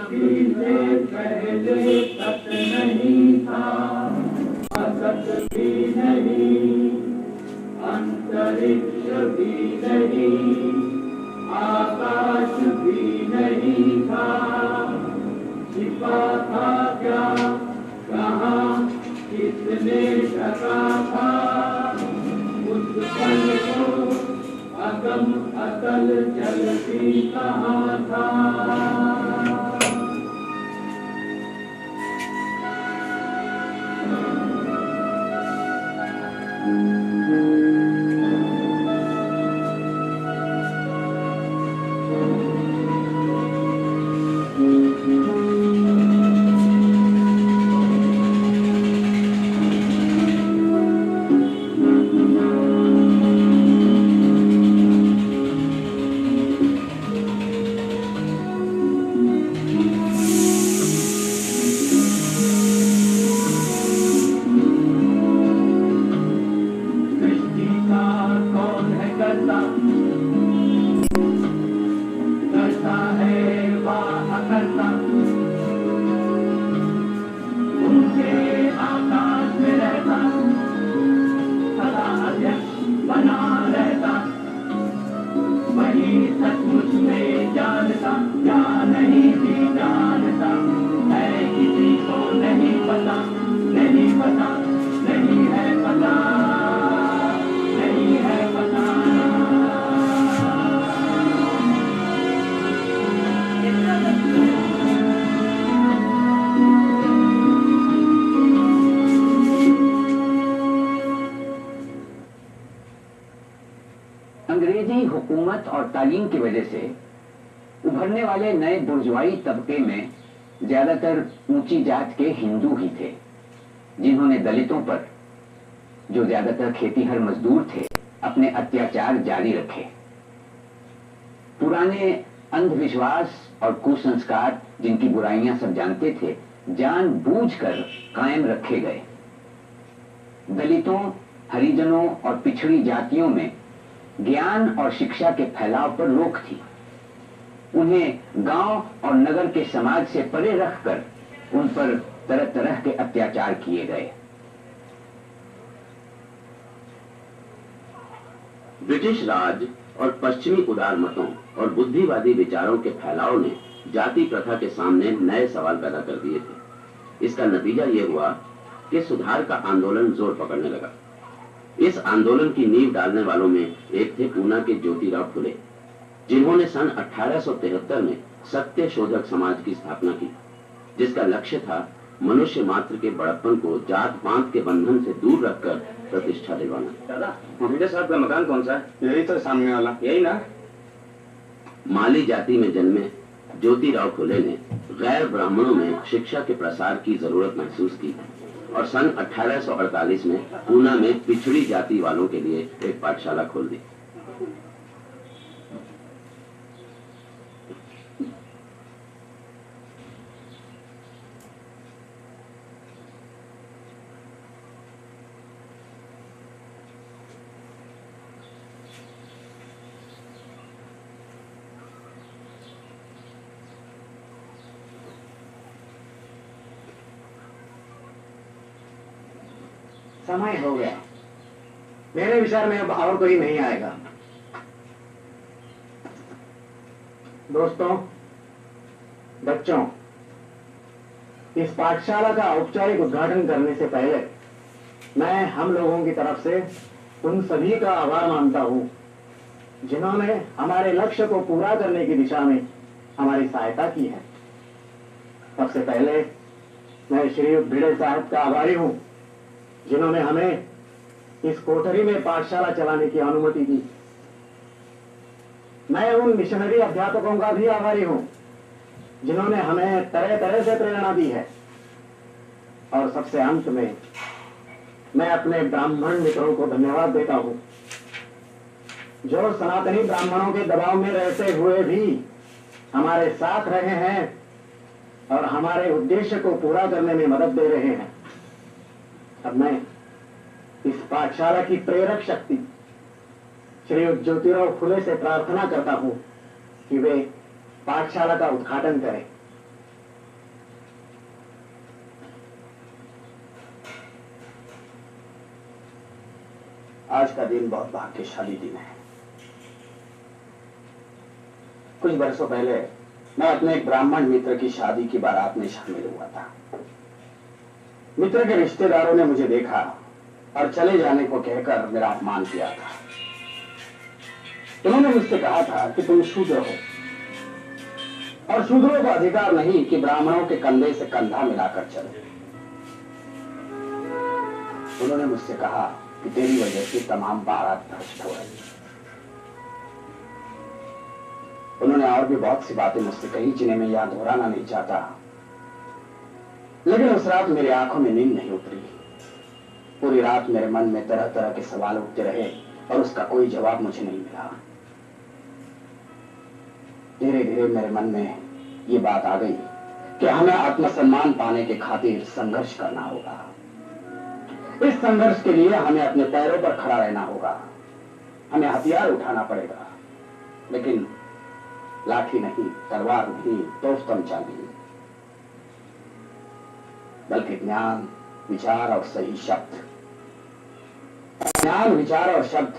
सृष्टि से पहले सत नहीं था, असत भी नहीं, अंतरिक्ष भी नहीं, आकाश भी नहीं था। छिपा था क्या, कहाँ, किसने ढका था उस पल को, अगम अतल जलती कहाँ था। अंग्रेजी हुकूमत और तालीम की वजह से उभरने वाले नए बुर्जुआई तबके में ज्यादातर ऊंची जात के हिंदू ही थे, जिन्होंने दलितों पर, जो ज्यादातर खेतीहर मजदूर थे, अपने अत्याचार जारी रखे। पुराने अंधविश्वास और कुसंस्कार, जिनकी बुराइयां सब जानते थे, जानबूझकर कायम रखे गए। दलितों, हरिजनों और पिछड़ी जातियों में ज्ञान और शिक्षा के फैलाव पर रोक थी। उन्हें गांव और नगर के समाज से परे रखकर उन पर तरह तरह के अत्याचार किए गए। ब्रिटिश राज और पश्चिमी उदार मतों और बुद्धिवादी विचारों के फैलाव ने जाति प्रथा के सामने नए सवाल पैदा कर दिए थे। इसका नतीजा यह हुआ कि सुधार का आंदोलन जोर पकड़ने लगा। इस आंदोलन की नींव डालने वालों में एक थे पूना के ज्योतिराव फुले, जिन्होंने सन 1873 में सत्य शोधक समाज की स्थापना की, जिसका लक्ष्य था मनुष्य मात्र के बड़प्पन को जात पात के बंधन से दूर रखकर प्रतिष्ठा दिलवाना। दादा, मुखिया साहब का मकान कौन सा है? यही तो सामने वाला। यही ना? माली जाति में जन्मे ज्योतिराव फुले ने गैर ब्राह्मणों में शिक्षा के प्रसार की जरूरत महसूस की और सन 1848 में पूना में पिछड़ी जाति वालों के लिए एक पाठशाला खोल दी। समय हो गया। मेरे विचार में अब और कोई नहीं आएगा। दोस्तों, बच्चों, इस पाठशाला का औपचारिक उद्घाटन करने से पहले मैं हम लोगों की तरफ से उन सभी का आभार मानता हूं जिन्होंने हमारे लक्ष्य को पूरा करने की दिशा में हमारी सहायता की है। सबसे पहले मैं श्री भिड़े साहब का आभारी हूं, जिन्होंने हमें इस कोठरी में पाठशाला चलाने की अनुमति दी। मैं उन मिशनरी अध्यापकों का भी आभारी हूं, जिन्होंने हमें तरह तरह से प्रेरणा दी है। और सबसे अंत में मैं अपने ब्राह्मण मित्रों को धन्यवाद देता हूं, जो सनातनी ब्राह्मणों के दबाव में रहते हुए भी हमारे साथ रहे हैं और हमारे उद्देश्य को पूरा करने में मदद दे रहे हैं। अब मैं इस पाठशाला की प्रेरक शक्ति श्री ज्योतिराव फुले से प्रार्थना करता हूं कि वे पाठशाला का उद्घाटन करें। आज का दिन बहुत भाग्यशाली दिन है। कुछ वर्षों पहले मैं अपने एक ब्राह्मण मित्र की शादी की बारात में शामिल हुआ था। मित्र के रिश्तेदारों ने मुझे देखा और चले जाने को कहकर मेरा अपमान किया था। उन्होंने मुझसे कहा था कि तुम शूद्र हो और शूद्रों को अधिकार नहीं कि ब्राह्मणों के कंधे से कंधा मिलाकर चले। उन्होंने मुझसे कहा कि तेरी वजह से तमाम बारात भ्रष्ट हो रही है। उन्होंने और भी बहुत सी बातें मुझसे कही जिन्हें मैं यहां दोहराना नहीं चाहता, लेकिन उस रात मेरी आंखों में नींद नहीं उतरी। पूरी रात मेरे मन में तरह तरह के सवाल उठते रहे और उसका कोई जवाब मुझे नहीं मिला। धीरे धीरे मेरे मन में ये बात आ गई कि हमें आत्मसम्मान पाने के खातिर संघर्ष करना होगा। इस संघर्ष के लिए हमें अपने पैरों पर खड़ा रहना होगा। हमें हथियार उठाना पड़ेगा, लेकिन लाठी नहीं, तलवार नहीं, तोफ तमचा नहीं, बल्कि ज्ञान, विचार और सही शब्द। ज्ञान, विचार और शब्द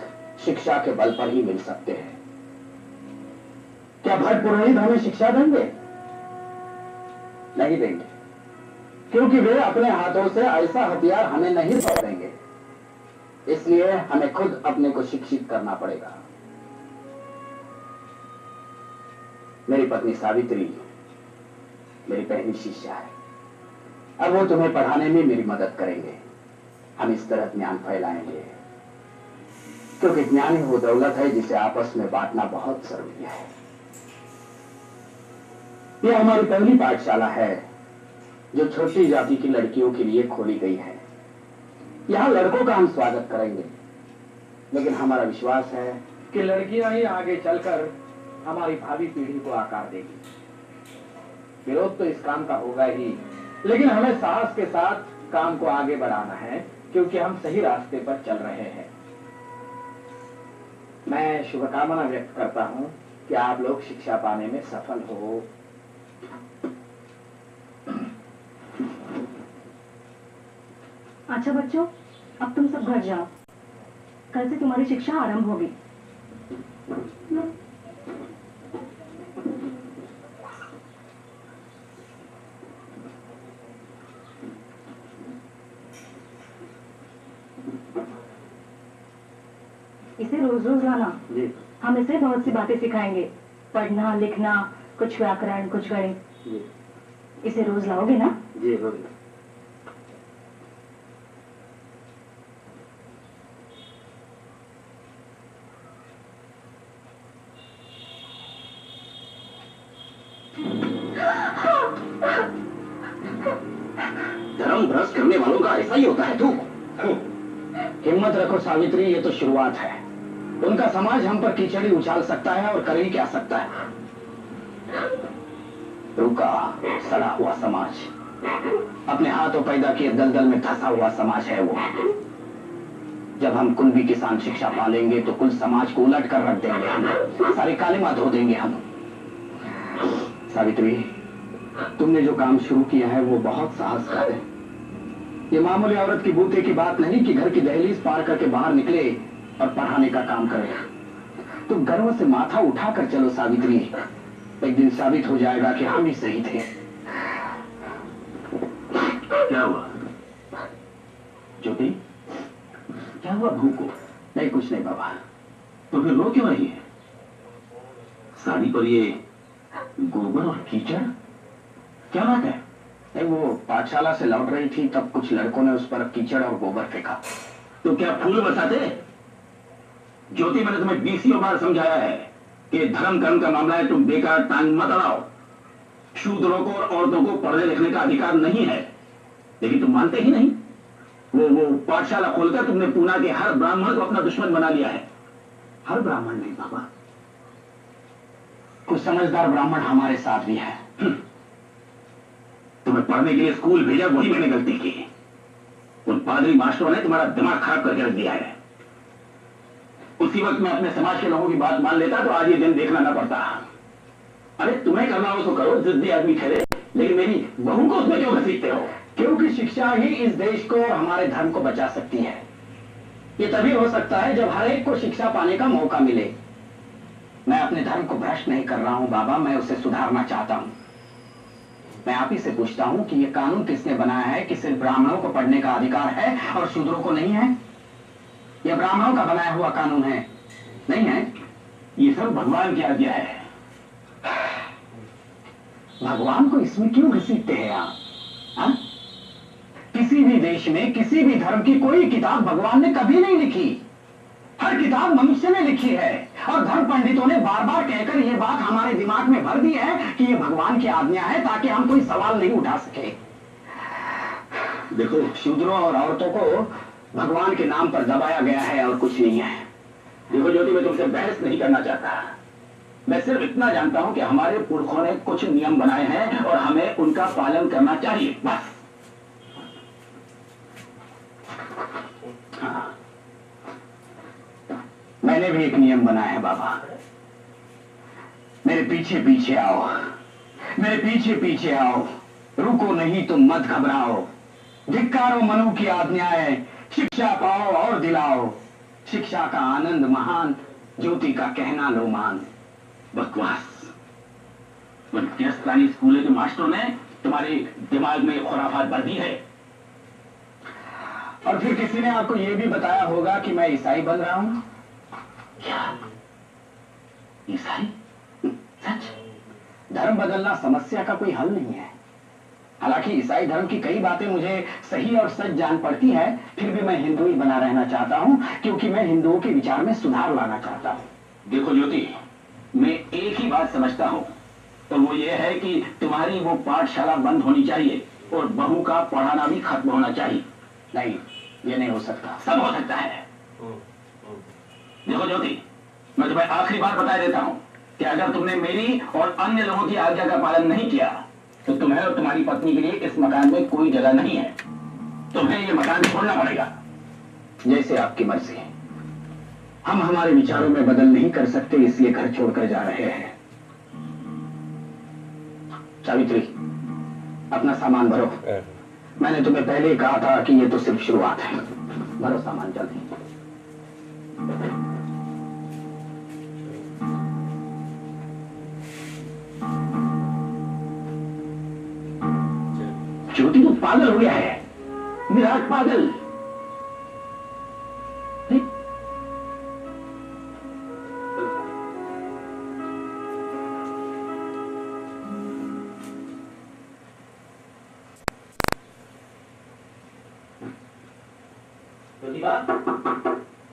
शिक्षा के बल पर ही मिल सकते हैं। क्या भट्ट पुरोहित हमें शिक्षा देंगे? नहीं देंगे, क्योंकि वे अपने हाथों से ऐसा हथियार हमें नहीं सौंपेंगे। इसलिए हमें खुद अपने को शिक्षित करना पड़ेगा। मेरी पत्नी सावित्री मेरी पहली शिष्या है। अब वो तुम्हें पढ़ाने में मेरी मदद करेंगे। हम इस तरह ज्ञान फैलाएंगे, क्योंकि ज्ञान ही वो दौलत है जिसे आपस में बांटना बहुत जरूरी है। यह हमारी पहली पाठशाला है जो छोटी जाति की लड़कियों के लिए खोली गई है। यहां लड़कों का हम स्वागत करेंगे, लेकिन हमारा विश्वास है कि लड़कियां ही आगे चलकर हमारी भावी पीढ़ी को आकार देगी। विरोध तो इस काम का होगा ही, लेकिन हमें साहस के साथ काम को आगे बढ़ाना है, क्योंकि हम सही रास्ते पर चल रहे हैं। मैं शुभकामना व्यक्त करता हूं कि आप लोग शिक्षा पाने में सफल हो। अच्छा बच्चों, अब तुम सब घर जाओ। कल से तुम्हारी शिक्षा आरंभ होगी। इसे रोज रोज लाना। जी। हम इसे बहुत सी बातें सिखाएंगे, पढ़ना, लिखना, कुछ व्याकरण, कुछ गणित। जी। इसे रोज लाओगे ना? जी रोज। धर्म भ्रष्ट करने वालों का ऐसा ही होता है। तू हिम्मत रखो सावित्री, ये तो शुरुआत है। उनका समाज हम पर कीचड़ी उछाल सकता है और कर ही क्या सकता है। रुका सड़ा हुआ समाज, अपने हाथों पैदा किए दलदल में धंसा हुआ समाज है वो। जब हम कुंभी किसान शिक्षा पालेंगे तो कुल समाज को उलट कर रख देंगे हम, सारी कालिमा धो देंगे हम। सावित्री, तुमने जो काम शुरू किया है वो बहुत साहस का है। ये मामूली औरत की बूते की बात नहीं कि घर की दहलीज पार करके बाहर निकले और पढ़ाने का काम करे। तुम गर्व से माथा उठाकर चलो सावित्री, एक दिन साबित हो जाएगा कि हम ही सही थे। क्या हुआ ज्योति? क्या हुआ बहू को? नहीं, कुछ नहीं बाबा। तो फिर रो क्यों रही है? साड़ी पर ये गोबर और कीचड़, क्या बात है? नहीं, वो पाठशाला से लौट रही थी, तब कुछ लड़कों ने उस पर कीचड़ और गोबर फेंका। तो क्या फूल बरसाते? ज्योति, मैंने तुम्हें 20 बार समझाया है कि धर्म कर्म का मामला है, तुम बेकार टांग मत अड़ाओ। शूद्रों को और औरतों को पढ़ने लिखने का अधिकार नहीं है, लेकिन तुम मानते ही नहीं। वो पाठशाला खोलकर तुमने पूना के हर ब्राह्मण को अपना दुश्मन बना लिया है। हर ब्राह्मण नहीं बाबा, कुछ समझदार ब्राह्मण हमारे साथ भी है। तुम्हें पढ़ने के लिए स्कूल भेजा, वही मैंने गलती की। उन पादरी मास्टरों ने तुम्हारा दिमाग खराब करके रख दिया है। उसी वक्त मैं अपने समाज के लोगों की बात मान लेता तो आज ये दिन देखना न पड़ता। अरे तुम्हें करना हो तो करो, जिद्दी आदमी ठहरे, लेकिन मेरी बहू को उसमें क्यों घसीटते हो? क्योंकि शिक्षा ही इस देश को और हमारे धर्म को बचा सकती है। ये तभी हो सकता है जब हर एक को शिक्षा पाने का मौका मिले। मैं अपने धर्म को भ्रष्ट नहीं कर रहा हूं बाबा, मैं उसे सुधारना चाहता हूं। मैं आप ही से पूछता हूं कि ये कानून किसने बनाया है कि सिर्फ ब्राह्मणों को पढ़ने का अधिकार है और शूद्रों को नहीं है? यह ब्राह्मणों का बनाया हुआ कानून है, नहीं है? ये सब भगवान की आज्ञा है। भगवान को इसमें क्यों घसीटते हैं आप? हाँ? किसी भी देश में किसी भी धर्म की कोई किताब भगवान ने कभी नहीं लिखी। हर किताब मनुष्य ने लिखी है और धर्म पंडितों ने बार बार कहकर यह बात हमारे दिमाग में भर दी है कि यह भगवान की आज्ञा है ताकि हम कोई सवाल नहीं उठा सके। देखो, शूद्रों और औरतों को भगवान के नाम पर दबाया गया है और कुछ नहीं है। देखो ज्योति, मैं तुमसे बहस नहीं करना चाहता। मैं सिर्फ इतना जानता हूं कि हमारे पुरखों ने कुछ नियम बनाए हैं और हमें उनका पालन करना चाहिए, बस। हाँ, मैंने भी एक नियम बनाया है बाबा। मेरे पीछे पीछे आओ, मेरे पीछे पीछे आओ, रुको नहीं तुम मत घबराओ, धिक्कारो मनु की आज्ञाएं, शिक्षा पाओ और दिलाओ, शिक्षा का आनंद महान, ज्योति का कहना लो मान। बकवास। मध्यस्थानी स्कूल के मास्टरों ने तुम्हारे दिमाग में खुराफात भर दी है। और फिर किसी ने आपको यह भी बताया होगा कि मैं ईसाई बन रहा हूं। क्या? ईसाई? सच? धर्म बदलना समस्या का कोई हल नहीं है। हालांकि ईसाई धर्म की कई बातें मुझे सही और सच जान पड़ती है, फिर भी मैं हिंदू ही बना रहना चाहता हूं क्योंकि मैं हिंदुओं के विचार में सुधार लाना चाहता हूं। देखो ज्योति, मैं एक ही बात समझता हूं, और वो ये है कि तुम्हारी वो पाठशाला बंद होनी चाहिए और बहू का पढ़ाना भी खत्म होना चाहिए। नहीं, ये नहीं हो सकता। सब हो सकता है। देखो ज्योति, मैं तुम्हें आखिरी बार बता देता हूं कि अगर तुमने मेरी और अन्य लोगों की आज्ञा का पालन नहीं किया तो तुम्हें और तुम्हारी पत्नी के लिए इस मकान में कोई जगह नहीं है। तुम्हें ये मकान छोड़ना पड़ेगा। जैसे आपकी मर्जी। हम हमारे विचारों में बदल नहीं कर सकते, इसलिए घर छोड़कर जा रहे हैं। सावित्री, अपना सामान भरो। मैंने तुम्हें पहले ही कहा था कि ये तो सिर्फ शुरुआत है। भरो सामान जल्दी। ज्योति, तू पागल हो गया है। विराट पागल।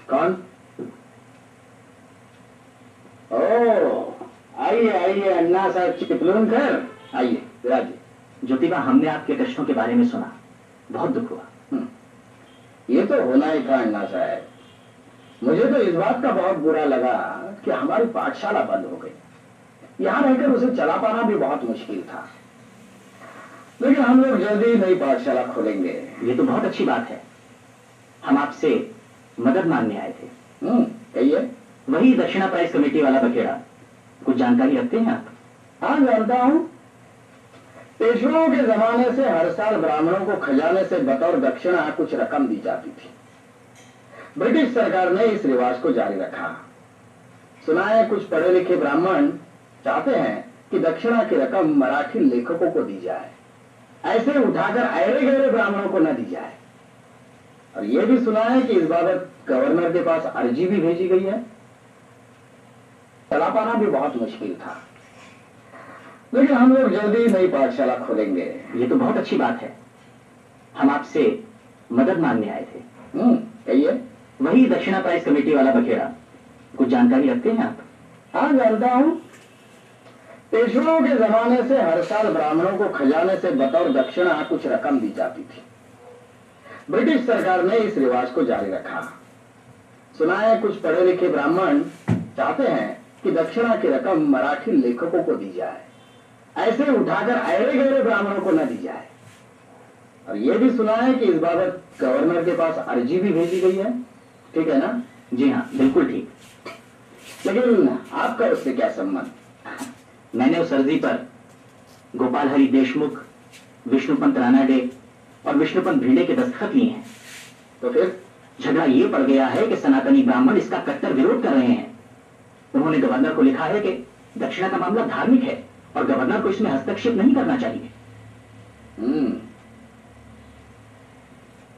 कौन? ओ, आइए आइए अन्ना साहब चिपलूनकर, आइए विराजिए। ज्योतिबा, हमने आपके कष्टों के बारे में सुना, बहुत दुख हुआ। ये तो होना ही था अन्ना साहब। मुझे तो इस बात का बहुत बुरा लगा कि हमारी पाठशाला बंद हो गई। यहां रहकर उसे चला पाना भी बहुत मुश्किल था, लेकिन हम लोग जल्दी नई पाठशाला खोलेंगे। ये तो बहुत अच्छी बात है। हम आपसे मदद मांगने आए थे। कहिए। वही दक्षिणा प्राइज कमेटी वाला बखेड़ा, कुछ जानकारी रखते हैं आप? हाँ, जानता हूं। पेशवाओं के जमाने से हर साल ब्राह्मणों को खजाने से बतौर दक्षिणा कुछ रकम दी जाती थी। ब्रिटिश सरकार ने इस रिवाज को जारी रखा। सुना है कुछ पढ़े लिखे ब्राह्मण चाहते हैं कि दक्षिणा की रकम मराठी लेखकों को दी जाए, ऐसे उठाकर अरे गहरे ब्राह्मणों को न दी जाए। और यह भी सुना है कि इस बाबत गवर्नर के पास अर्जी भी भेजी गई है। चला पाना भी बहुत मुश्किल था, लेकिन हम लोग जल्दी नई पाठशाला खोलेंगे। ये तो बहुत अच्छी बात है। हम आपसे मदद मांगने आए थे। कहिए। वही दक्षिणा प्राइज कमेटी वाला बखेड़ा, कुछ जानकारी रखते हैं आप? हाँ, जानता हूं। पेशवाओं के जमाने से हर साल ब्राह्मणों को खजाने से बतौर दक्षिणा कुछ रकम दी जाती थी। ब्रिटिश सरकार ने इस रिवाज को जारी रखा। सुना है कुछ पढ़े लिखे ब्राह्मण चाहते हैं कि दक्षिणा की रकम मराठी लेखकों को दी जाए, ऐसे उठाकर अरे गहरे ब्राह्मणों को न दी जाए। और यह भी सुना है कि इस बाबत गवर्नर के पास अर्जी भी भेजी गई है। ठीक है ना? जी हाँ, बिल्कुल ठीक। लेकिन आपका उससे क्या संबंध? मैंने उस अर्जी पर गोपाल हरि देशमुख, विष्णुपंत रानाडे और विष्णुपंत भिड़े के दस्तखत लिए हैं। तो फिर झगड़ा ये पड़ गया है कि सनातनी ब्राह्मण इसका कट्टर विरोध कर रहे हैं। उन्होंने गवर्नर को लिखा है कि दक्षिणा का मामला धार्मिक है और गवर्नर को इसमें हस्तक्षेप नहीं करना चाहिए।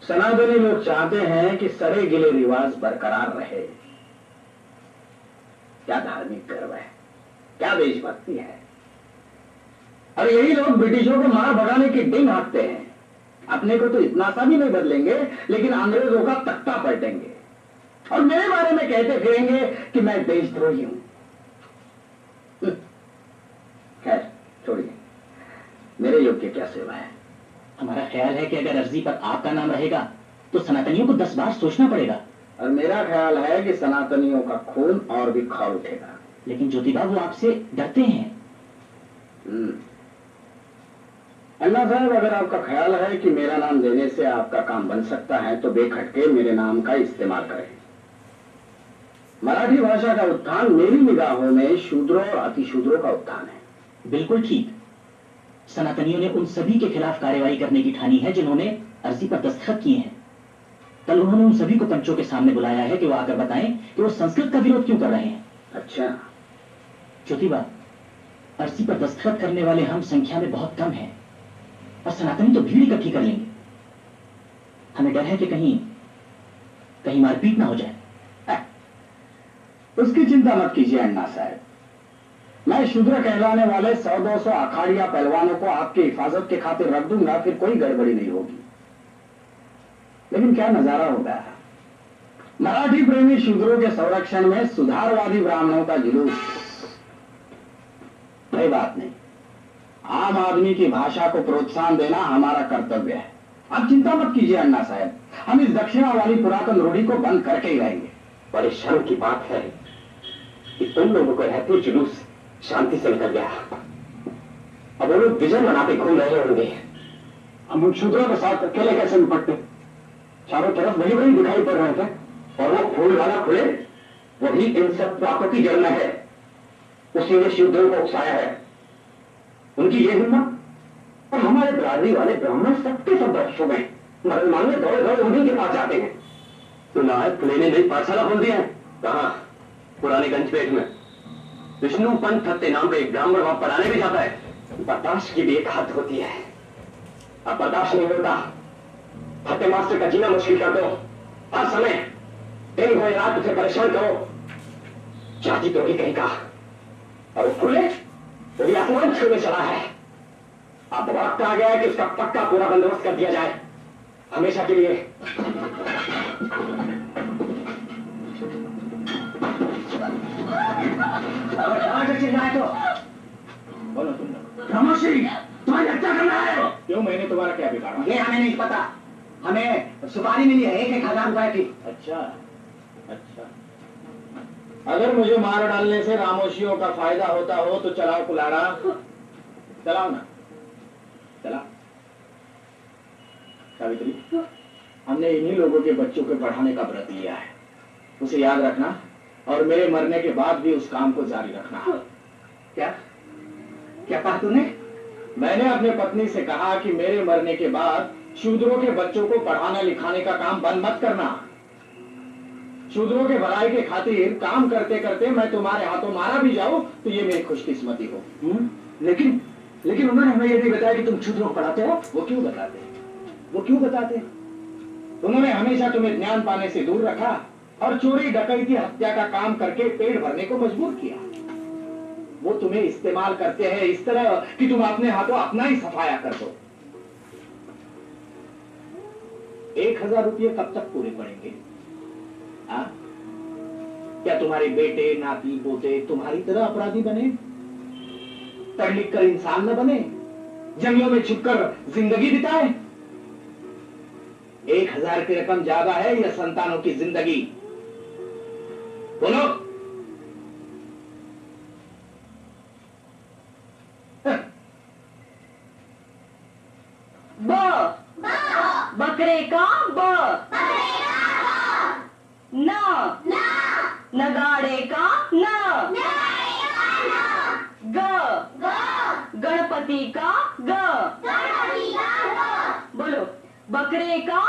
सनातनी लोग चाहते हैं कि सड़े गिले रिवाज बरकरार रहे। क्या धार्मिक गर्व है, क्या देशभक्ति है। और यही लोग ब्रिटिशों को मार भगाने की डिंग हाँकते हैं। अपने को तो इतना सा भी नहीं बदलेंगे, लेकिन अंग्रेजों का तख्ता पलटेंगे और मेरे बारे में कहते फिरेंगे कि मैं देशद्रोही हूं। खैर छोड़िए, मेरे योग्य क्या सेवा है। हमारा ख्याल है कि अगर अर्जी पर आपका नाम रहेगा तो सनातनियों को 10 बार सोचना पड़ेगा। और मेरा ख्याल है कि सनातनियों का खून और भी खौल उठेगा। लेकिन ज्योतिबा वो आपसे डरते हैं। अन्ना साहब, अगर आपका ख्याल है कि मेरा नाम देने से आपका काम बन सकता है तो बेखटके मेरे नाम का इस्तेमाल करें। मराठी भाषा का उत्थान मेरी निगाहों में शूद्रों और अतिशूद्रों का उत्थान है। बिल्कुल ठीक। सनातनियों ने उन सभी के खिलाफ कार्रवाई करने की ठानी है जिन्होंने अर्जी पर दस्तखत किए हैं। कल उन्होंने उन सभी को पंचों के सामने बुलाया है कि वो आकर बताएं कि वो संस्कृत का विरोध क्यों कर रहे हैं। अच्छा ज्योतिबा, अर्जी पर दस्तखत करने वाले हम संख्या में बहुत कम हैं और सनातनी तो भीड़ इकट्ठी कर लेंगे। हमें डर है कि कहीं मारपीट ना हो जाए। उसकी चिंता मत कीजिए अन्ना साहब। मैं शूद्र कहलाने वाले 100-200 अखाड़िया पहलवानों को आपकी हिफाजत के खातिर रख दूंगा, फिर कोई गड़बड़ी नहीं होगी। लेकिन क्या नजारा होगा, मराठी प्रेमी शूद्रों के संरक्षण में सुधारवादी ब्राह्मणों का जुलूस। कोई बात नहीं, आम आदमी की भाषा को प्रोत्साहन देना हमारा कर्तव्य है। आप चिंता मत कीजिए अन्ना साहब, हम इस दक्षिणा वाली पुरातन रूढ़ी को बंद करके ही रहेंगे। बड़े शर्म की बात है कि तुम लोगों को रहते जुलूस शांति से निकल गया। अब वो लोग विजय मनाते घूम रहे होंगे। हम उन शूद्रों के साथ अकेले कैसे निपटते? चारों तरफ वही वही दिखाई पड़ रहे थे। और वो फूल वाला खुले, वही इन सब पापों की जड़ में है। उसी ने शूद्रों को उकसाया है। उनकी ये हिम्मत। और हमारे बरादरी वाले ब्राह्मण सबके सब बख्श हो गए। मरण मांगने दौड़े दौड़े उन्हीं के पास जाते हैं। तो नायक फुले ने नई पाठशाला खोल दी है। कहाँ? पुराने गंजपेट में। विष्णु पंत फत्ते नाम का एक ब्राह्मण वहां पढ़ाने भी जाता है। बर्दाश्त की भी एक हद होती है। अब बर्दाश्त नहीं होता, फत्ते मास्टर का जीना मुश्किल कर दो। हर समय दिन हो या रात उसे परेशान करो। जाति तो भी कहीं का। और फूले वो भी आसमान छूने चला है। अब वक्त आ गया है कि उसका पक्का पूरा बंदोबस्त कर दिया जाए, हमेशा के लिए। तो बोलो तुम लोग। रामोशी, तुम्हारी हत्या करना है। क्यों? मैंने तुम्हारा क्या बिगाड़ा? ये हमें नहीं पता। हमें सुपारी मिली है 1,000 रुपए की। अच्छा अच्छा, अगर मुझे मार डालने से रामोशियों का फायदा होता हो तो चलाओ कुलाड़ा, चलाओ ना, चला। सावित्री, हमने इन्हीं लोगों के बच्चों के पढ़ाने का व्रत लिया है, उसे याद रखना और मेरे मरने के बाद भी उस काम को जारी रखना। क्या क्या कहा तूने? मैंने अपने पत्नी से कहा कि मेरे मरने के बाद शूद्रों के बच्चों को पढ़ाना लिखाने का काम बंद मत करना। शूद्रों के भलाई के खातिर काम करते करते मैं तुम्हारे हाथों मारा भी जाऊं तो ये मेरी खुशकिस्मती हो। लेकिन उन्होंने हमें ये नहीं बताया कि तुम शूद्रों को पढ़ाते हो। वो क्यों बताते? उन्होंने हमेशा तुम्हें ज्ञान पाने से दूर रखा और चोरी डकैती हत्या का काम करके पेट भरने को मजबूर किया। वो तुम्हें इस्तेमाल करते हैं इस तरह कि तुम अपने हाथों अपना ही सफाया कर दो। 1,000 रुपये कब तक पूरे पड़ेंगे? क्या तुम्हारे बेटे नाती पोते तुम्हारी तरह अपराधी बने, पढ़ लिख कर इंसान न बने, जंगलों में छुपकर जिंदगी बिताए? 1,000 की रकम ज्यादा है या संतानों की जिंदगी? बोलो। बकरे का ब, न नगाड़े का न, ग गणपति का ग। बोलो। बकरे का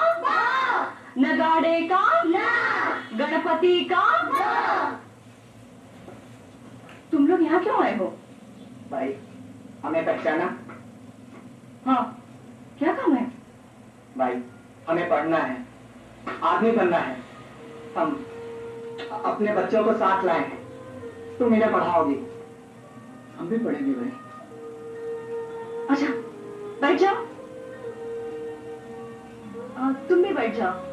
नगाड़े का ना, गणपति का ना। तुम लोग यहाँ क्यों आए हो? भाई हमें पहचाना? हाँ, क्या काम है? भाई हमें पढ़ना है, आदमी बनना है। हम अपने बच्चों को साथ लाए हैं, तुम इन्हें पढ़ाओगी, हम भी पढ़ेंगे भाई। अच्छा, बैठ जाओ। तुम भी बैठ जाओ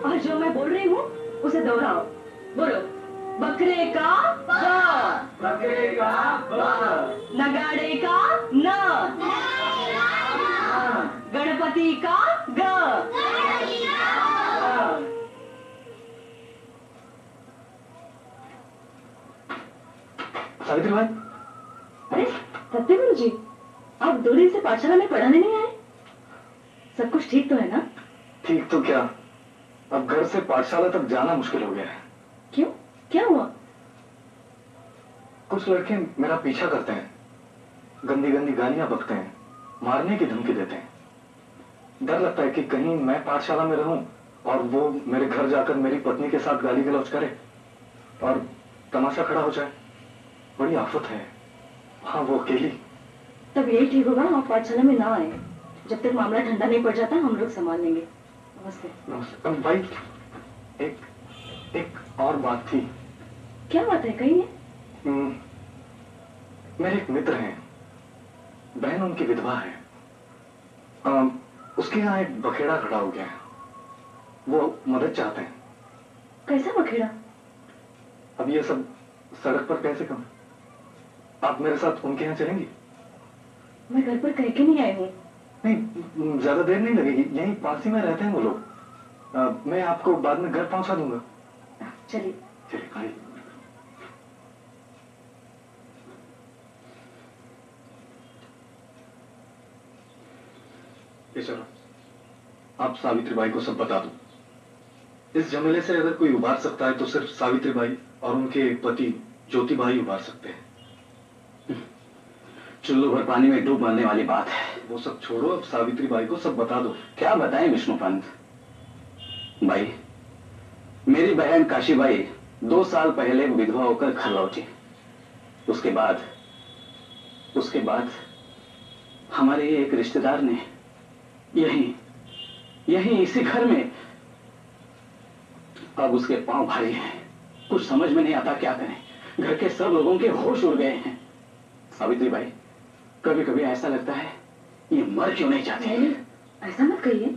और जो मैं बोल रही हूँ उसे दोहराओ। बोलो, बकरे का ब, बकरे का ब, नगाड़े का न, गणपति का ग। सावित्री भाई। अरे सत्यगुरु जी, आप 2 दिन से पाठशाला में पढ़ाने नहीं आए? सब कुछ ठीक तो है ना? ठीक तो क्या, अब घर से पाठशाला तक जाना मुश्किल हो गया है। क्यों, क्या हुआ? कुछ लड़के मेरा पीछा करते हैं, गंदी गंदी गालियां बकते हैं, मारने की धमकी देते हैं। डर लगता है कि कहीं मैं पाठशाला में रहूं और वो मेरे घर जाकर मेरी पत्नी के साथ गाली गलौज करे और तमाशा खड़ा हो जाए। बड़ी आफत है। हाँ, वो अकेली। तब यही ठीक होगा आप पाठशाला में ना आए। जब तक मामला ठंडा नहीं पड़ जाता हम लोग संभाल लेंगे। नमस्ते। नमस्ते भाई। एक और बात थी। क्या बात है, कहिए। मेरे एक मित्र हैं, बहन उनकी विधवा है। उसके यहाँ एक बखेड़ा खड़ा हो गया है, वो मदद चाहते हैं। कैसा बखेड़ा? अब ये सब सड़क पर कैसे कम? आप मेरे साथ उनके यहाँ चलेंगी? मैं घर पर कह के नहीं आई हूँ। नहीं, ज्यादा देर नहीं लगेगी, यहीं पास ही में रहते हैं वो लोग। मैं आपको बाद में घर पहुंचा दूंगा। चलिए। चलिए भाई। ये चलो, आप सावित्री बाई को सब बता दो। इस झमेले से अगर कोई उबार सकता है तो सिर्फ सावित्री बाई और उनके पति ज्योति बाई उबार सकते हैं। चुल्लू भर पानी में डूब मरने वाली बात है। वो सब छोड़ो, अब सावित्री बाई को सब बता दो। क्या बताएं विष्णु पंत? भाई, मेरी बहन काशीबाई 2 साल पहले विधवा होकर घर लौटी। उसके बाद हमारे एक रिश्तेदार ने यहीं इसी घर में, अब उसके पांव भारी हैं। कुछ समझ में नहीं आता क्या करें। घर के सब लोगों के होश उड़ गए हैं। सावित्री बाई, कभी कभी ऐसा लगता है ये मर क्यों नहीं जाती? ऐसा मत कहिए,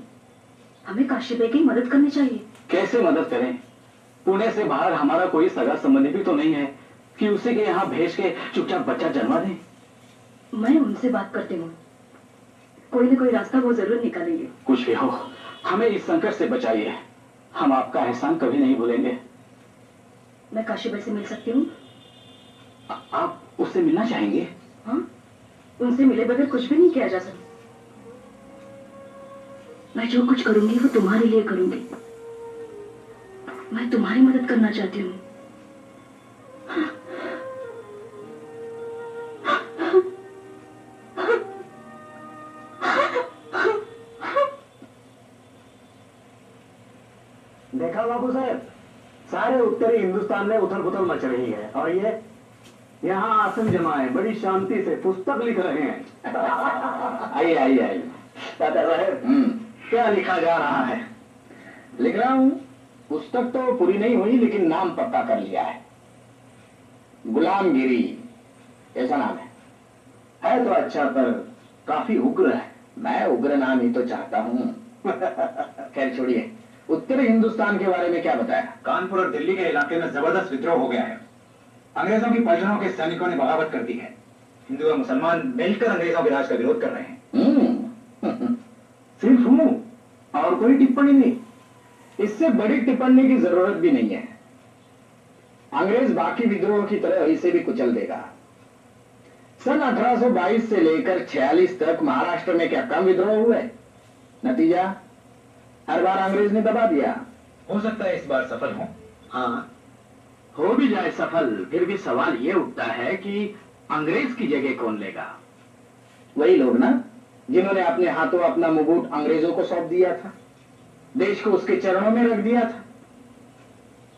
हमें काशीबाई की मदद करनी चाहिए। कैसे मदद करें? पुणे से बाहर हमारा कोई सगा संबंधी भी तो नहीं है कि उसी के यहाँ भेज के चुपचाप बच्चा जन्मा दें। मैं उनसे बात करती हूँ, कोई न कोई रास्ता वो जरूर निकालेंगे। कुछ भी हो, हमें इस संकट से बचाइए। हम आपका एहसान कभी नहीं भूलेंगे। मैं काशीबाई से मिल सकती हूँ? आप उससे मिलना चाहेंगे? हाँ, उनसे मिले बगैर कुछ भी नहीं किया जा सकता। मैं जो कुछ करूंगी वो तुम्हारे लिए करूंगी। मैं तुम्हारी मदद करना चाहती हूँ। देखा बाबू साहब, सारे उत्तरी हिंदुस्तान में उथल पुथल मच रही है और ये यहाँ आसन जमाए बड़ी शांति से पुस्तक लिख रहे हैं। आइए। दादा साहब, क्या लिखा जा रहा है? लिख रहा हूं, पुस्तक तो पूरी नहीं हुई लेकिन नाम पक्का कर लिया है। गुलामगिरी ऐसा नाम है तो अच्छा, पर काफी उग्र है। मैं उग्र नाम ही तो चाहता हूं। खैर छोड़िए, उत्तरी हिंदुस्तान के बारे में क्या बताया? कानपुर और दिल्ली के इलाके में जबरदस्त विद्रोह हो गया है। अंग्रेजों की पलटनों के सैनिकों ने बगावत कर दी है। हिंदू और मुसलमान मिलकर अंग्रेजों के राज का विरोध कर रहे हैं। सिर्फ हूं और कोई टिप्पणी नहीं। इससे बड़ी टिप्पणी की जरूरत भी नहीं है। अंग्रेज बाकी विद्रोह की तरह इसे भी कुचल देगा। सन 1822 से लेकर 46 तक महाराष्ट्र में क्या कम विद्रोह हुए? नतीजा हर बार अंग्रेज ने दबा दिया। हो सकता है इस बार सफल हो। हाँ, हो भी जाए सफल, फिर भी सवाल यह उठता है कि अंग्रेज की जगह कौन लेगा? वही लोग ना जिन्होंने अपने हाथों अपना मुकुट अंग्रेजों को सौंप दिया था। देश को उसके चरणों में रख दिया था।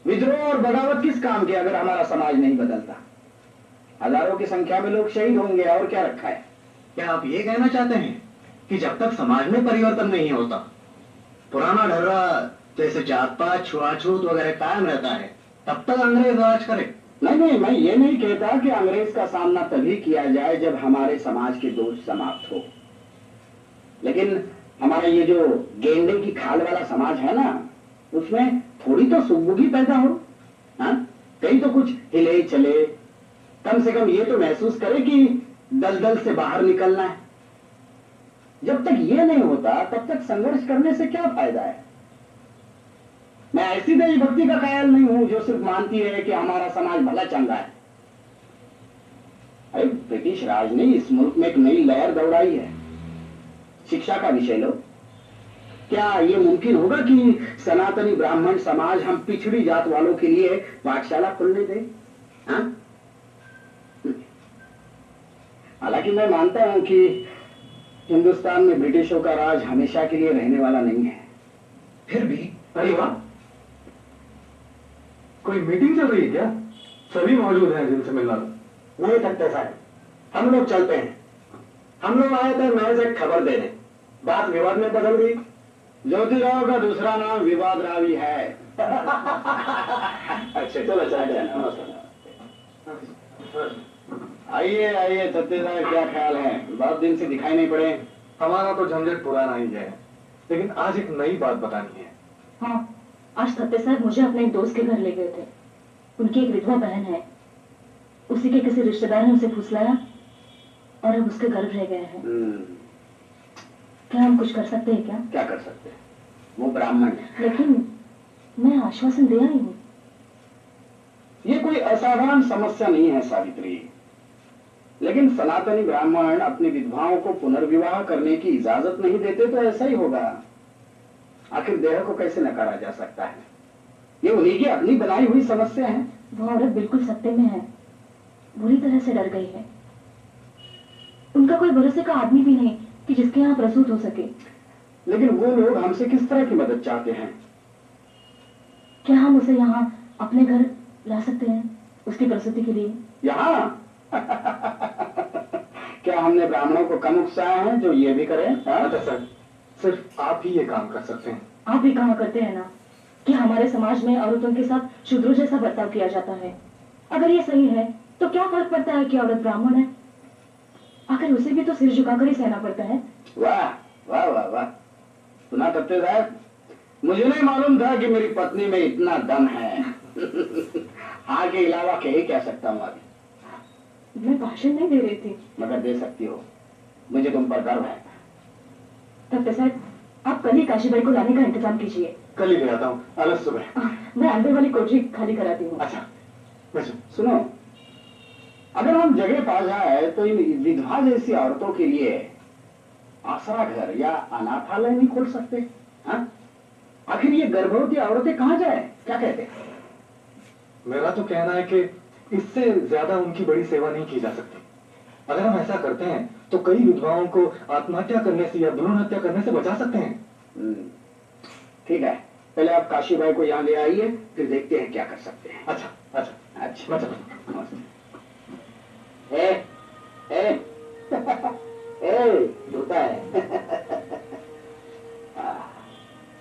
विद्रोह और बगावत किस काम के अगर हमारा समाज नहीं बदलता? हजारों की संख्या में लोग शहीद होंगे, और क्या रखा है? क्या आप ये कहना चाहते हैं कि जब तक समाज में परिवर्तन नहीं होता, पुराना ढर्रा जैसे जात पात छुआछूत वगैरह कायम रहता है, तब तक अंग्रेज राज करे? नहीं, मैं ये नहीं कहता कि अंग्रेज का सामना तभी किया जाए जब हमारे समाज के दोष समाप्त हो, लेकिन हमारा ये जो गेंडे की खाल वाला समाज है ना, उसमें थोड़ी तो सुगबुगी पैदा हो। हाँ, कहीं तो कुछ हिले चले, कम से कम ये तो महसूस करे कि दलदल से बाहर निकलना है। जब तक ये नहीं होता तब तक संघर्ष करने से क्या फायदा है? मैं ऐसी देशभक्ति का कायल नहीं हूं जो सिर्फ मानती है कि हमारा समाज भला चंगा है। अरे ब्रिटिश राज ने इस मुल्क में एक नई लहर दौड़ाई है, शिक्षा का विषय लो। क्या ये मुमकिन होगा कि सनातनी ब्राह्मण समाज हम पिछड़ी जात वालों के लिए पाठशाला खोलने दे? हाँ? हालांकि मैं मानता हूं कि हिंदुस्तान में ब्रिटिशों का राज हमेशा के लिए रहने वाला नहीं है, फिर भी। अरे वाह, कोई मीटिंग चल रही है क्या? सभी मौजूद हैं जिनसे मिलना। नहीं सकते साहब, हम लोग चलते हैं। हम लोग आए थे महज एक खबर देने, बात विवाद में बदल गई। ज्योतिराव का दूसरा नाम विवाद रावी है। अच्छा चलो चलते हैं। आइए आइए सत्य साहब, क्या ख्याल है? बहुत दिन से दिखाई नहीं पड़े। हमारा तो झंझट पुराना ही है, लेकिन आज एक नई बात बतानी है। हाँ, आज सत्य साहब मुझे अपने एक दोस्त के घर ले गए थे। उनकी एक विधवा बहन है, उसी के किसी रिश्तेदार ने उसे फुसलाया और अब उसके गर्भ रह गए हैं। क्या हम कुछ कर सकते हैं? क्या कर सकते हैं? वो ब्राह्मण है। लेकिन मैं आश्वासन दे आई हूँ। ये कोई असाधारण समस्या नहीं है सावित्री, लेकिन सनातनी ब्राह्मण अपनी विधवाओं को पुनर्विवाह करने की इजाजत नहीं देते तो ऐसा ही होगा। आखिर देह को कैसे नकारा जा सकता है? ये उन्हीं की अपनी बनाई हुई समस्या है। वो औरत बिल्कुल सत्य में है, बुरी तरह से डर गई है। उनका कोई भरोसे का आदमी भी नहीं कि जिसके यहाँ प्रसूत हो सके। लेकिन वो लोग हमसे किस तरह की मदद चाहते हैं? क्या हम उसे यहाँ अपने घर ला सकते हैं उसकी प्रसूति के लिए? यहाँ? क्या हमने ब्राह्मणों को कम उकसाया है जो ये भी करें? अच्छा सर, सिर्फ आप ही ये काम कर सकते हैं। आप भी कहा करते हैं ना कि हमारे समाज में औरतों के साथ शूद्रों जैसा बर्ताव किया जाता है। अगर ये सही है तो क्या फर्क पड़ता है कि औरत ब्राह्मण है? आखिर उसे भी तो सिर झुकाकर ही सहना पड़ता है। वाह वाह वाह वाह, सुना सत्य साहब, मुझे नहीं मालूम था कि मेरी पत्नी में इतना दम है। हाँ के अलावा कह ही कह सकता हूँ अभी। मैं भाषण नहीं दे रही थी। मगर दे सकती हो, मुझे तुम पर गर्व है। डॉक्टर साहब, आप कल ही काशीबाई को लाने का इंतजाम कीजिए। कल ही ले आता हूँ, अलग सुबह। मैं अंदर वाली कोठरी खाली कराती हूँ। अच्छा, सुनो, अगर हम जगह पा जाए तो इन विधवा जैसी औरतों के लिए आसरा घर या अनाथालय नहीं खोल सकते? हाँ? आखिर ये गर्भवती औरतें कहाँ जाए? क्या कहते हैं? मेरा तो कहना है कि इससे ज्यादा उनकी बड़ी सेवा नहीं की जा सकती। अगर हम ऐसा करते हैं तो कई विधवाओं को आत्महत्या करने से या भ्रूण हत्या करने से बचा सकते हैं। ठीक है, पहले आप काशीबाई को यहाँ ले आइए, फिर देखते हैं क्या कर सकते हैं। अच्छा अच्छा अच्छा, मैं चलता हूं। होता है।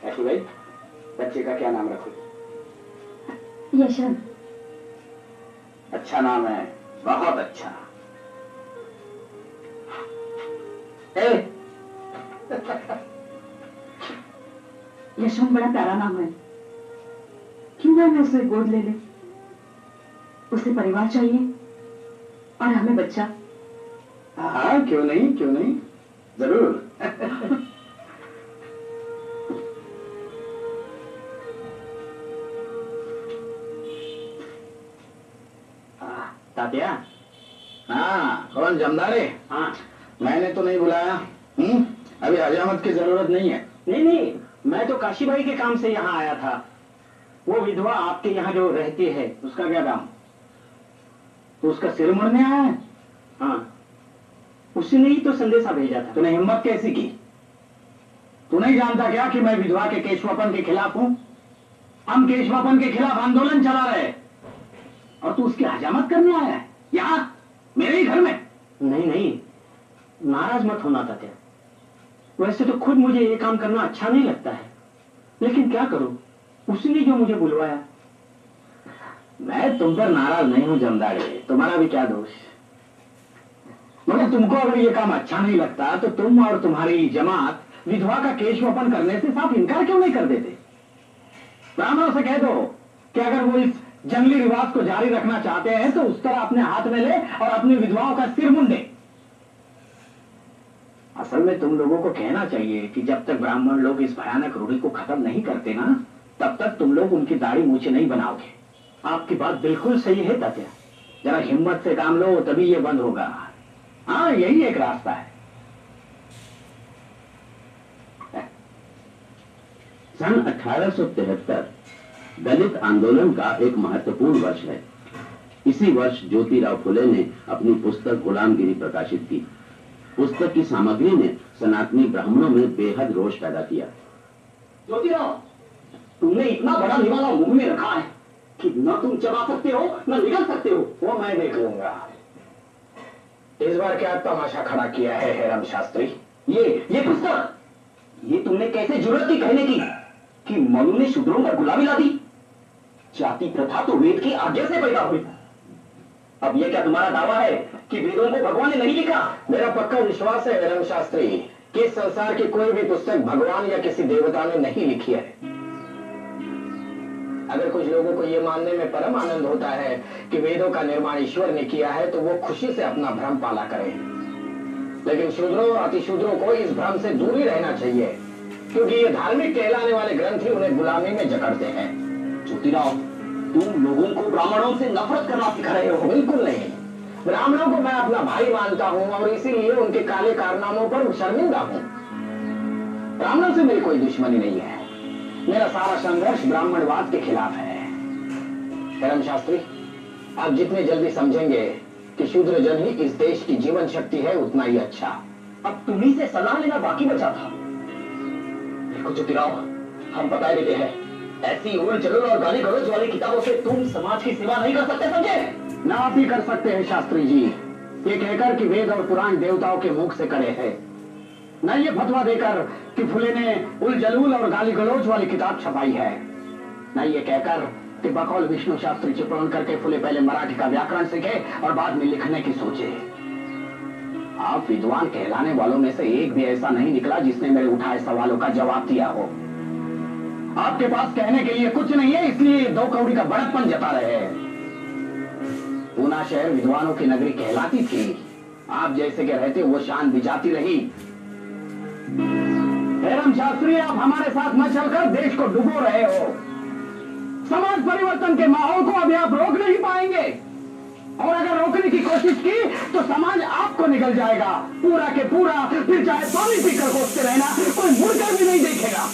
काशीबाई, बच्चे का क्या नाम रखो? यशवंत। अच्छा नाम है, बहुत अच्छा। यशवंत बड़ा प्यारा नाम है, क्यों ना हमें उसे गोद ले ले? उसे परिवार चाहिए और हमें बच्चा। हाँ, क्यों नहीं, क्यों नहीं, जरूर। तात्या? हाँ, कौन जमदारे? हाँ, मैंने तो नहीं बुलाया। अभी हजामत की जरूरत नहीं है। नहीं, मैं तो काशीबाई के काम से यहाँ आया था। वो विधवा आपके यहाँ जो रहती है, उसका क्या काम? तो उसका सिर मुड़ने आया है? हाँ, उसने ही तो संदेशा भेजा था। तूने हिम्मत कैसी की? तू नहीं जानता क्या कि मैं विधवा के केशवापन के खिलाफ हूं? हम केशवापन के खिलाफ आंदोलन चला रहे और तू उसकी हजामत करने आया है यहां मेरे ही घर में? नहीं नहीं, नाराज मत होना तात्या। वैसे तो खुद मुझे ये काम करना अच्छा नहीं लगता है, लेकिन क्या करूं, उसने जो मुझे बुलवाया। मैं तुम पर नाराज नहीं हूं जमदाड़े, तुम्हारा भी क्या दोष। मगर तुमको अगर ये काम अच्छा नहीं लगता तो तुम और तुम्हारी जमात विधवा का केशवापन करने से साफ इनकार क्यों नहीं कर देते? ब्राह्मणों से कह दो कि अगर वो इस जंगली रिवाज को जारी रखना चाहते हैं तो उस तरह अपने हाथ में ले और अपनी विधवाओं का सिर मुंडे। असल में तुम लोगों को कहना चाहिए कि जब तक ब्राह्मण लोग इस भयानक रूढ़ी को खत्म नहीं करते ना, तब तक तुम लोग उनकी दाढ़ी मूछें नहीं बनाओगे। आपकी बात बिल्कुल सही है तात्या। जरा हिम्मत से काम लो तभी ये बंद होगा। हाँ, यही एक रास्ता है। सन 1873 दलित आंदोलन का एक महत्वपूर्ण वर्ष है। इसी वर्ष ज्योतिराव फुले ने अपनी पुस्तक गुलामगिरी प्रकाशित की। पुस्तक की सामग्री ने सनातनी ब्राह्मणों में बेहद रोष पैदा किया। ज्योतिराव, तुमने इतना बड़ा निवाला मुंह में रखा है कि न तुम चबा सकते हो न निकल सकते हो। वो मैं देख लूंगा। इस बार क्या तमाशा खड़ा किया है हेरम शास्त्री? ये पुस्तक, ये तुमने कैसे जुर्रत की कहने की कि मनु ने शूद्रों पर गुलामी ला दी? जाति प्रथा तो वेद की आज्ञा से पैदा हुई। अब ये क्या तुम्हारा दावा है कि वेदों को भगवान ने नहीं लिखा? मेरा पक्का विश्वास है हेरम शास्त्री कि इस संसार की कोई भी पुस्तक भगवान या किसी देवता ने नहीं लिखी है। अगर कुछ लोगों को यह मानने में परम आनंद होता है कि वेदों का निर्माण ईश्वर ने किया है तो वो खुशी से अपना भ्रम पाला करें, लेकिन शूद्रों और अतिशूद्रों को इस भ्रम से दूर ही रहना चाहिए, क्योंकि ये धार्मिक कहलाने वाले ग्रंथ ही उन्हें गुलामी में जकड़ते हैं। ज्योतिराव, तुम लोगों को ब्राह्मणों से नफरत करना सिखा रहे हो। बिल्कुल नहीं, ब्राह्मणों को मैं अपना भाई मानता हूँ और इसीलिए उनके काले कारनामों पर शर्मिंदा हूँ। ब्राह्मणों से मेरी कोई दुश्मनी नहीं है। मेरा सारा संघर्ष ब्राह्मणवाद के खिलाफ है। हेरम शास्त्री, आप जितने जल्दी समझेंगे कि शूद्र जन ही इस देश की जीवन शक्ति है, उतना ही अच्छा। अब तुम्ही से सलाह लेना बाकी बचा था। देखो ज्योतिराव, हम बताए देते हैं, ऐसी उल जलूल और गाली गलौज वाली किताबों से तुम समाज की सेवा नहीं कर सकते, समझे? ना आप ही कर सकते हैं शास्त्री जी, ये कहकर कि वेद और पुराण देवताओं के मुख से करे हैं, न ये फतवा देकर कि फुले ने उल जलूल और गाली गलौज वाली किताब छपाई है, न ये कहकर कि बकौल विष्णु शास्त्री चित्रण करके फुले पहले मराठी का व्याकरण सीखे और बाद में लिखने की सोचे। आप विद्वान कहलाने वालों में से एक भी ऐसा नहीं निकला जिसने मेरे उठाए सवालों का जवाब दिया हो। आपके पास कहने के लिए कुछ नहीं है, इसलिए दो कौड़ी का बड़कपन जता रहे हैं। पूना शहर विद्वानों की नगरी कहलाती थी, आप जैसे के रहते वो शान भी जाती रही। हेरम शास्त्री, आप हमारे साथ न चलकर देश को डुबो रहे हो। समाज परिवर्तन के माहौल को अभी आप रोक नहीं पाएंगे, और अगर रोकने की कोशिश की तो समाज आपको निकल जाएगा पूरा के पूरा। फिर चाहे पानी पीकर कोसते रहना, कोई मुड़कर भी नहीं देखेगा।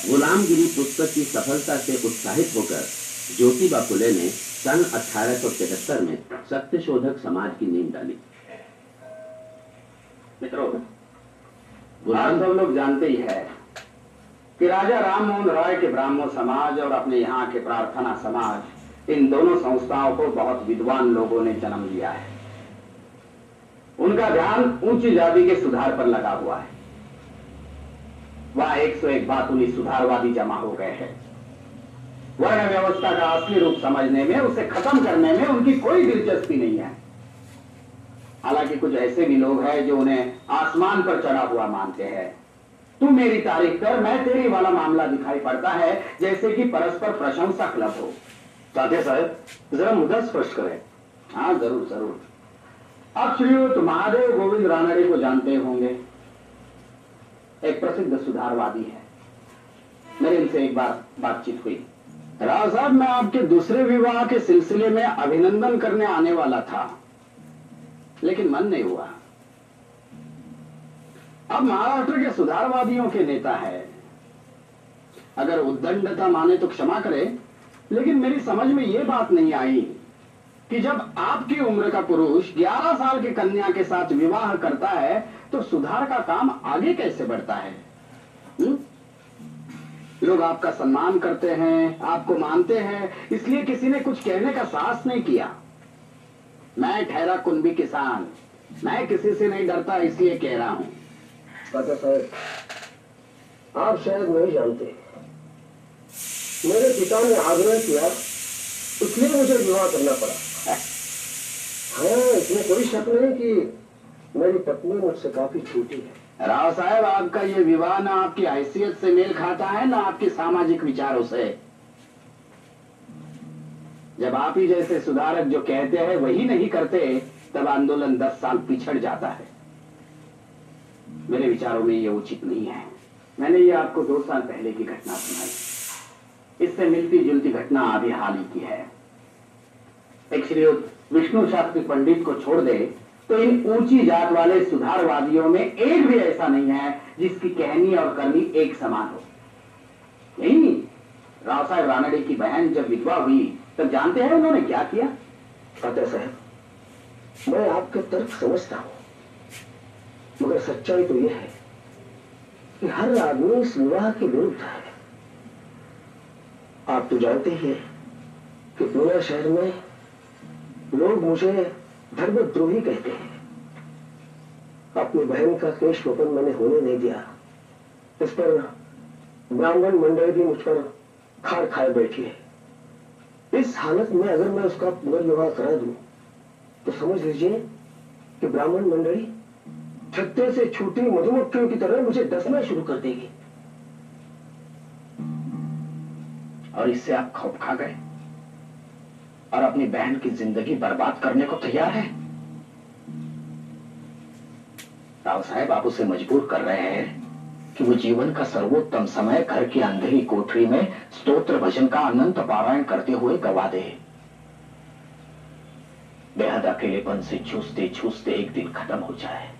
गुलामगिरी पुस्तक की सफलता से उत्साहित होकर ज्योतिबा फुले ने सन 1873 में सत्यशोधक समाज की नींव डाली। मित्रों, आप सब लोग जानते ही है कि राजा राम मोहन रॉय के ब्राह्मण समाज और अपने यहाँ के प्रार्थना समाज, इन दोनों संस्थाओं को बहुत विद्वान लोगों ने जन्म दिया है। उनका ध्यान ऊंची जाति के सुधार पर लगा हुआ है। वह 101 बात उन्हीं सुधारवादी जमा हो गए हैं। वर्ण व्यवस्था का असली रूप समझने में, उसे खत्म करने में उनकी कोई दिलचस्पी नहीं है। हालांकि कुछ ऐसे भी लोग हैं जो उन्हें आसमान पर चढ़ा हुआ मानते हैं। तू मेरी तारीफ कर, मैं तेरी वाला मामला दिखाई पड़ता है जैसे कि परस्पर प्रशंसा क्लब हो। तात्या साहब, जरा मुद्दा स्पष्ट करें। हाँ जरूर जरूर। अब श्रीयुत महादेव गोविंद रानड़े को जानते होंगे, एक प्रसिद्ध सुधारवादी है। मेरे इनसे एक बार बातचीत हुई। राव साहब, मैं आपके दूसरे विवाह के सिलसिले में अभिनंदन करने आने वाला था, लेकिन मन नहीं हुआ। अब महाराष्ट्र के सुधारवादियों के नेता है, अगर उद्दंडता माने तो क्षमा करे, लेकिन मेरी समझ में यह बात नहीं आई कि जब आपकी उम्र का पुरुष 11 साल की कन्या के साथ विवाह करता है तो सुधार का काम आगे कैसे बढ़ता है? लोग आपका सम्मान करते हैं, आपको मानते हैं, इसलिए किसी ने कुछ कहने का साहस नहीं किया। मैं ठहरा कुंभी किसान, मैं किसी से नहीं डरता, इसलिए कह रहा हूं। दादा साहब, आप शायद नहीं जानते, मेरे पिता ने आग्रह किया, इसलिए मुझे विवाह करना पड़ा। हाँ, इसमें कोई शक नहीं कि मेरी पत्नी मुझसे काफी छोटी है। राव साहब, आपका ये विवाह ना आपकी हैसियत से मेल खाता है ना आपके सामाजिक विचारों से। जब आप ही जैसे सुधारक जो कहते हैं वही नहीं करते, तब आंदोलन 10 साल पिछड़ जाता है। मेरे विचारों में ये उचित नहीं है। मैंने ये आपको 2 साल पहले की घटना सुनाई। इससे मिलती जुलती घटना अभी हाल ही की है। एक श्रीयुत विष्णु शास्त्री पंडित को छोड़ दे तो इन ऊंची जात वाले सुधारवादियों में एक भी ऐसा नहीं है जिसकी कहनी और करनी एक समान हो। नहीं, राव साहब रानडे की बहन जब विधवा हुई तब जानते हैं उन्होंने क्या किया? फतेह साहब, मैं आपके तर्क समझता हूं, मगर सच्चाई तो यह है कि हर आदमी इस विवाह के विरुद्ध है। आप तो जानते ही हैं कि पूरे शहर में लोग मुझे धर्मद्रोही कहते हैं। अपनी बहन का केश वपन मैंने होने नहीं दिया, इस पर ब्राह्मण मंडली भी मुझ पर खार खाए बैठी है। इस हालत में अगर मैं उसका पुनर्विवाह करा दूं तो समझ लीजिए कि ब्राह्मण मंडली छत्ते से छूटी मधुमक्खियों की तरह मुझे डसना शुरू कर देगी। और इससे आप खौफ खा गए और अपनी बहन की जिंदगी बर्बाद करने को तैयार है। राव साहब, आप उसे मजबूर कर रहे हैं कि वो जीवन का सर्वोत्तम समय घर की अंधेरी कोठरी में स्तोत्र भजन का अनंत पारायण करते हुए गवा दे। बेहद अकेलेपन से छूसते छूसते एक दिन खत्म हो जाए।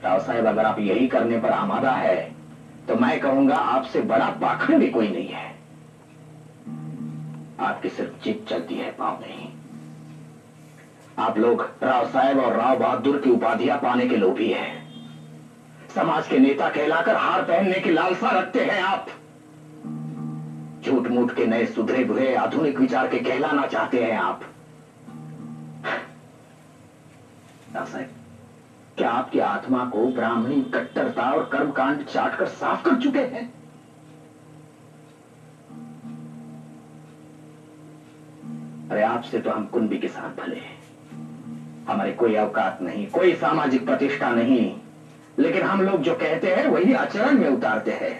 राव साहब, अगर आप यही करने पर आमादा है तो मैं कहूंगा आपसे बड़ा पाखंडी कोई नहीं है। आपकी सिर्फ जीभ चलती है, पांव नहीं। आप लोग राव साहब और राव बहादुर की उपाधियां पाने के लोभी हैं। समाज के नेता कहलाकर हार पहनने की लालसा रखते हैं आप। झूठ मूठ के नए सुधरे बुरे आधुनिक विचार के कहलाना चाहते हैं आप। राव साहब, क्या आपकी आत्मा को ब्राह्मणी कट्टरता और कर्मकांड चाटकर साफ कर चुके हैं? अरे आपसे तो हम कुंभी के साथ भले हैं, हमारी कोई औकात नहीं, कोई सामाजिक प्रतिष्ठा नहीं, लेकिन हम लोग जो कहते हैं वही आचरण में उतारते हैं।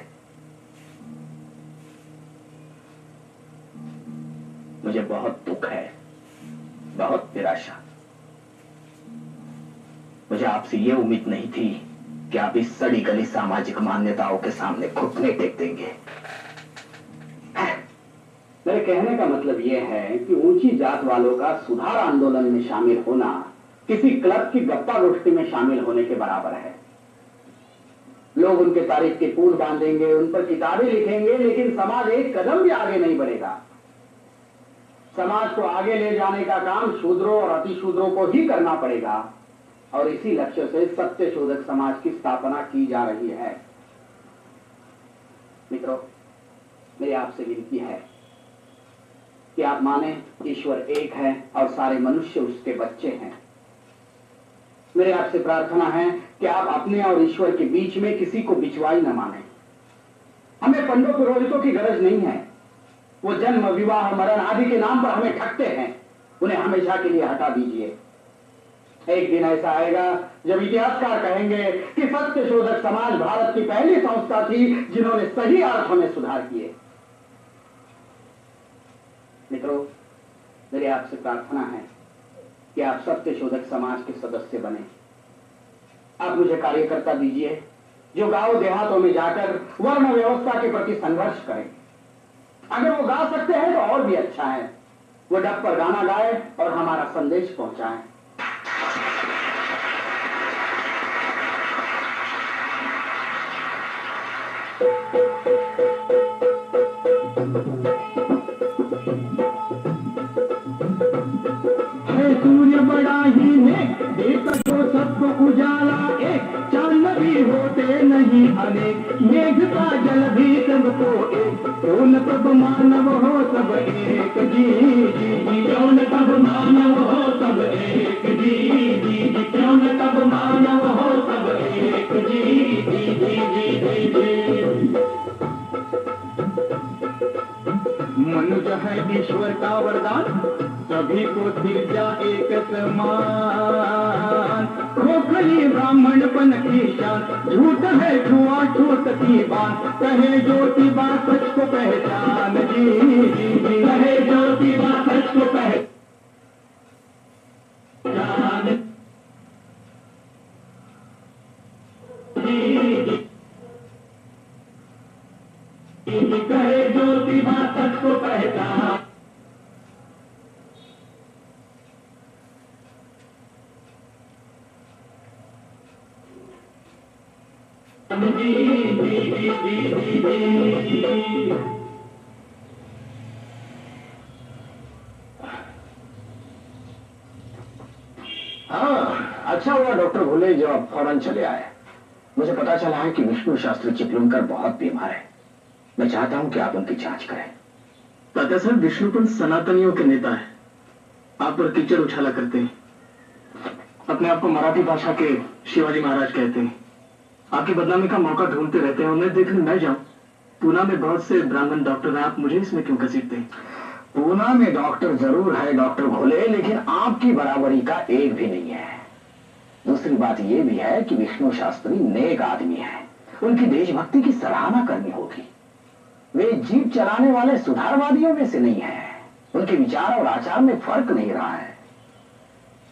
मुझे बहुत दुख है, बहुत निराशा। मुझे आपसे यह उम्मीद नहीं थी कि आप इस सड़ी गली सामाजिक मान्यताओं के सामने घुटने टेक देंगे। मेरे कहने का मतलब यह है कि ऊंची जात वालों का सुधार आंदोलन में शामिल होना किसी क्लब की गप्पा गोष्ठी में शामिल होने के बराबर है। लोग उनके तारीफ के पुल बांधेंगे, उन पर किताबें लिखेंगे, लेकिन समाज एक कदम भी आगे नहीं बढ़ेगा। समाज को आगे ले जाने का काम शूद्रों और अतिशूद्रों को ही करना पड़ेगा, और इसी लक्ष्य से सत्य शोधक समाज की स्थापना की जा रही है। मित्रों, मेरी आपसे विनती है कि आप माने ईश्वर एक है और सारे मनुष्य उसके बच्चे हैं। मेरे आपसे प्रार्थना है कि आप अपने और ईश्वर के बीच में किसी को बिचवाई न माने। हमें पंडों पुरोहितों की गरज नहीं है। वो जन्म, विवाह, मरण आदि के नाम पर हमें ठगते हैं, उन्हें हमेशा के लिए हटा दीजिए। एक दिन ऐसा आएगा जब इतिहासकार कहेंगे कि सत्य शोधक समाज भारत की पहली संस्था थी जिन्होंने सही अर्थों में सुधार किए। मित्रों, मेरी आपसे प्रार्थना है कि आप सत्य शोधक समाज के सदस्य बने। आप मुझे कार्यकर्ता दीजिए जो गांव देहातों में जाकर वर्ण व्यवस्था के प्रति संघर्ष करें। अगर वो गा सकते हैं तो और भी अच्छा है। वो डब पर गाना गाए और हमारा संदेश पहुंचाएं। है सूर्य बड़ा ही नेक, देता तो सबको उजाला एक, चांद भी होते नहीं अनेक, मेघ का जल भी सबको एक, क्यों न तब मानव हो सब एक जी जी जी, क्यों न तब मानव हो सब एक जी जी जी, क्यों न तब मानव हो सब एक जी जी जी जी जी जी। मनुष्य है ईश्वर का वरदान, सभी को सिरजा एक समान, खोखली ब्राह्मणपन की शान, झूठ है छुआ छूत की बात, कहे ज्योतिबा सच को पहचान जी जी जी, कहे ज्योतिबा सच को पहचान जी जी, कहे ज्योतिबा सच को पहचान जी जी जी जी जी जी। हाँ, अच्छा हुआ डॉक्टर भोले जो आप फौरन चले आए। मुझे पता चला है कि विष्णु शास्त्री चिपलुनकर बहुत बीमार है। मैं चाहता हूं कि आप उनकी जांच करें। तात्या साहब, विष्णुपंत सनातनियों के नेता है, आप पर कीचड़ उछाला करते हैं, अपने आप को मराठी भाषा के शिवाजी महाराज कहते हैं, आपकी बदनामी का मौका ढूंढते रहते हैं। उन्हें देखने मैं जाऊं? पूना में बहुत से ब्राह्मण डॉक्टर हैं, आप मुझे इसमें क्यों घसीटते हैं? पूना में डॉक्टर जरूर है डॉक्टर भोले, लेकिन आपकी बराबरी का एक भी नहीं है। दूसरी बात यह भी है कि विष्णु शास्त्री नेक आदमी है, उनकी देशभक्ति की सराहना करनी होगी। वे जीप चलाने वाले सुधारवादियों में से नहीं है, उनके विचार और आचार में फर्क नहीं रहा है।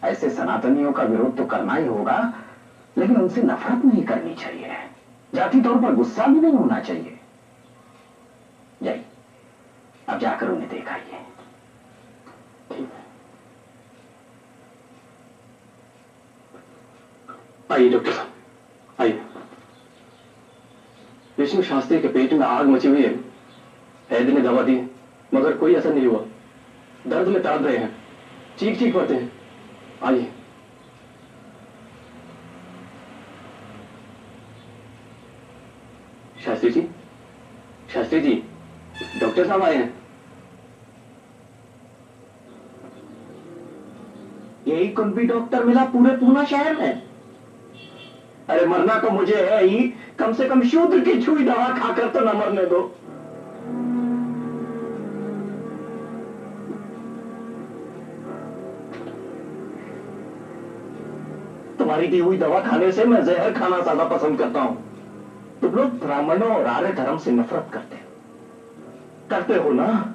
ऐसे सनातनियों का विरोध तो करना ही होगा, लेकिन उनसे नफरत नहीं करनी चाहिए, जाति तौर पर गुस्सा भी नहीं होना चाहिए। जाइए, अब जाकर उन्हें दिखाइए। आइए डॉक्टर साहब, आइए। विष्णु शास्त्री के पेट में आग मची हुई है, वैद्य ने दवा दी मगर कोई असर नहीं हुआ, दर्द में तड़प रहे हैं, चीख चीख पड़ते हैं। आइए। शास्त्री जी, शास्त्री जी, डॉक्टर साहब आए हैं। यही कुछ भी डॉक्टर मिला पूरे पूना शहर में? अरे मरना तो मुझे है ही, कम से कम शूद्र की छुई दवा खाकर तो न मरने दो। तुम्हारी दी हुई दवा खाने से मैं जहर खाना ज्यादा पसंद करता हूं। तुम लोग ब्राह्मणों और आर्य धर्म से नफरत करते हो ना?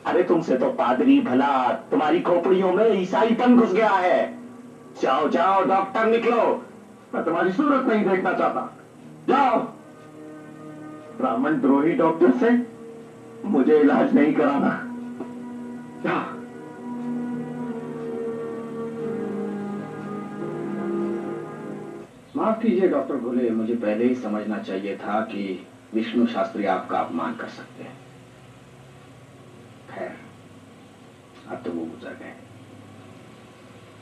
अरे तुमसे तो पादरी भला, तुम्हारी खोपड़ियों में ईसाईपन घुस गया है। जाओ जाओ डॉक्टर निकलो, मैं तुम्हारी सूरत नहीं देखना चाहता। जाओ। ब्राह्मण द्रोही डॉक्टर से मुझे इलाज नहीं कराना। जाओ। माफ कीजिए डॉक्टर भोले, मुझे पहले ही समझना चाहिए था कि विष्णु शास्त्री आपका अपमान कर सकते हैं। खैर, अब तो वो गुजर गए,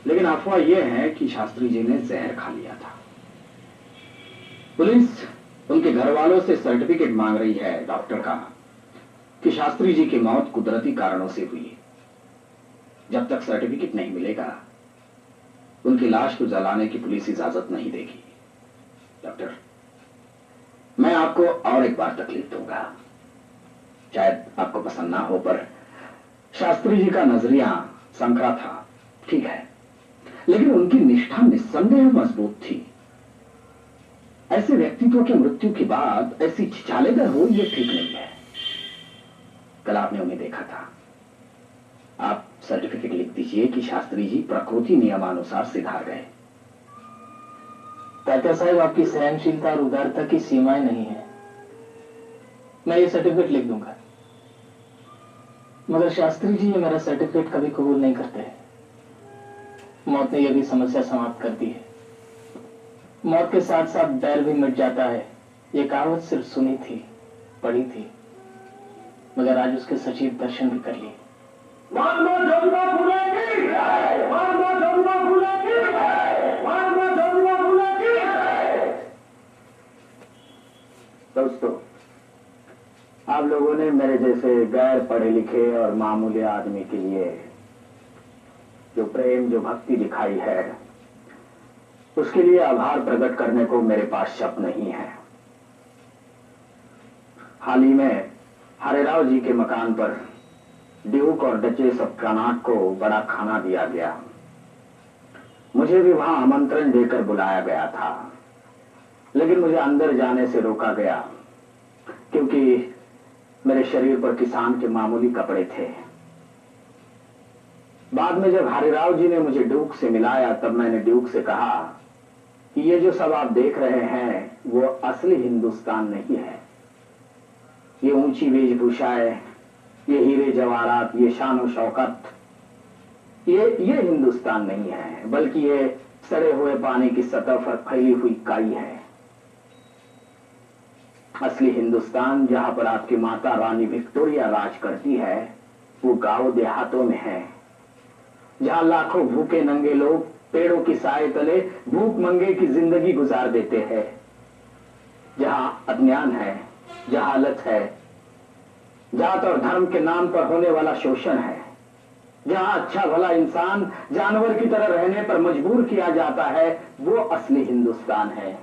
लेकिन अफवाह यह है कि शास्त्री जी ने जहर खा लिया था। पुलिस उनके घर वालों से सर्टिफिकेट मांग रही है डॉक्टर का कि शास्त्री जी की मौत कुदरती कारणों से हुई है। जब तक सर्टिफिकेट नहीं मिलेगा, उनकी लाश को जलाने की पुलिस इजाजत नहीं देगी। डॉक्टर, मैं आपको और एक बार तकलीफ दूंगा, शायद आपको पसंद ना हो, पर शास्त्री जी का नजरिया संकरा था, ठीक है, लेकिन उनकी निष्ठा निस्संदेह मजबूत थी। ऐसे व्यक्तित्व की मृत्यु के बाद ऐसी छिछालेदर हो, यह ठीक नहीं है। कल आपने उन्हें देखा था। आप सर्टिफिकेट लिख दीजिए कि शास्त्री जी प्रकृति नियमानुसार सिधार गए। तात्या साहब, आपकी सहनशीलता और उदारता की सीमाएं नहीं है। मैं ये सर्टिफिकेट लिख दूंगा, मगर शास्त्री जी ये मेरा सर्टिफिकेट कभी कबूल नहीं करते। मौत ने यह भी समस्या समाप्त कर दी है। मौत के साथ साथ बैर भी मिट जाता है, ये कहावत सिर्फ सुनी थी, पढ़ी थी, मगर आज उसके सजीव दर्शन भी कर लिए। जैसे गैर पढ़े लिखे और मामूली आदमी के लिए जो प्रेम, जो भक्ति दिखाई है, उसके लिए आभार प्रकट करने को मेरे पास शब्द नहीं है। हाल ही में हरेराव जी के मकान पर ड्यूक और डचेस ऑफ कर्नाटक को बड़ा खाना दिया गया। मुझे भी वहां आमंत्रण देकर बुलाया गया था, लेकिन मुझे अंदर जाने से रोका गया क्योंकि मेरे शरीर पर किसान के मामूली कपड़े थे। बाद में जब हरिराव जी ने मुझे ड्यूक से मिलाया, तब मैंने ड्यूक से कहा कि ये जो सब आप देख रहे हैं वो असली हिंदुस्तान नहीं है। ये ऊंची वेशभूषाएं, ये हीरे जवाहरात, ये शान शौकत, ये हिंदुस्तान नहीं है, बल्कि ये सड़े हुए पानी की सतह पर फैली हुई काई है। असली हिंदुस्तान, जहां पर आपकी माता रानी विक्टोरिया राज करती है, वो गांव देहातों में है, जहां लाखों भूखे नंगे लोग पेड़ों की साए तले भूख मंगे की जिंदगी गुजार देते हैं, जहां अज्ञान है, जहालत है, जात और धर्म के नाम पर होने वाला शोषण है, जहां अच्छा भला इंसान जानवर की तरह रहने पर मजबूर किया जाता है, वो असली हिंदुस्तान है।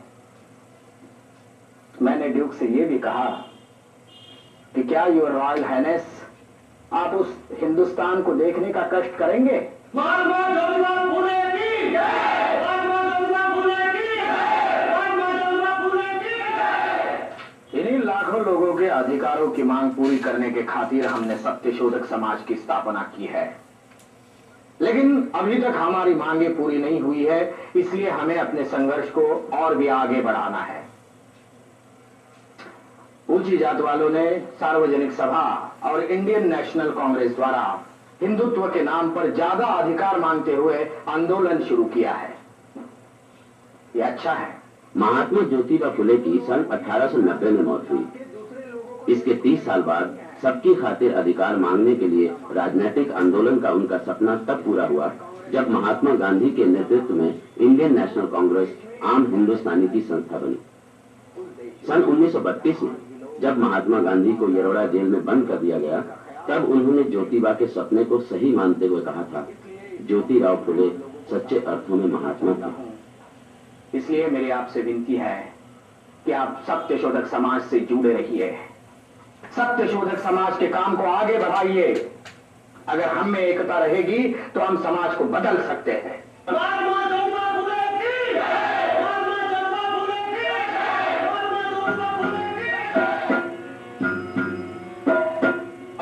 मैंने ड्यूक से यह भी कहा कि क्या योर रॉयल हाइनेस आप उस हिंदुस्तान को देखने का कष्ट करेंगे? इन्हीं लाखों लोगों के अधिकारों की मांग पूरी करने के खातिर हमने सत्यशोधक समाज की स्थापना की है, लेकिन अभी तक हमारी मांगे पूरी नहीं हुई है। इसलिए हमें अपने संघर्ष को और भी आगे बढ़ाना है। ऊंची जात वालों ने सार्वजनिक सभा और इंडियन नेशनल कांग्रेस द्वारा हिंदुत्व के नाम पर ज्यादा अधिकार मांगते हुए आंदोलन शुरू किया है। यह अच्छा है। महात्मा ज्योतिबा फुले की सन 1890 में मौत हुई। इसके 30 साल बाद सबकी खातिर अधिकार मांगने के लिए राजनीतिक आंदोलन का उनका सपना तब पूरा हुआ जब महात्मा गांधी के नेतृत्व में इंडियन नेशनल कांग्रेस आम हिंदुस्तानी की संस्था बनी। सन 1932 में जब महात्मा गांधी को येरवड़ा जेल में बंद कर दिया गया, तब उन्होंने ज्योतिबा के सपने को सही मानते हुए कहा था, ज्योतिराव फुले सच्चे अर्थों में महात्मा थे। इसलिए मेरी आपसे विनती है कि आप सत्यशोधक समाज से जुड़े रहिए, सत्यशोधक समाज के काम को आगे बढ़ाइए। अगर हम में एकता रहेगी तो हम समाज को बदल सकते हैं।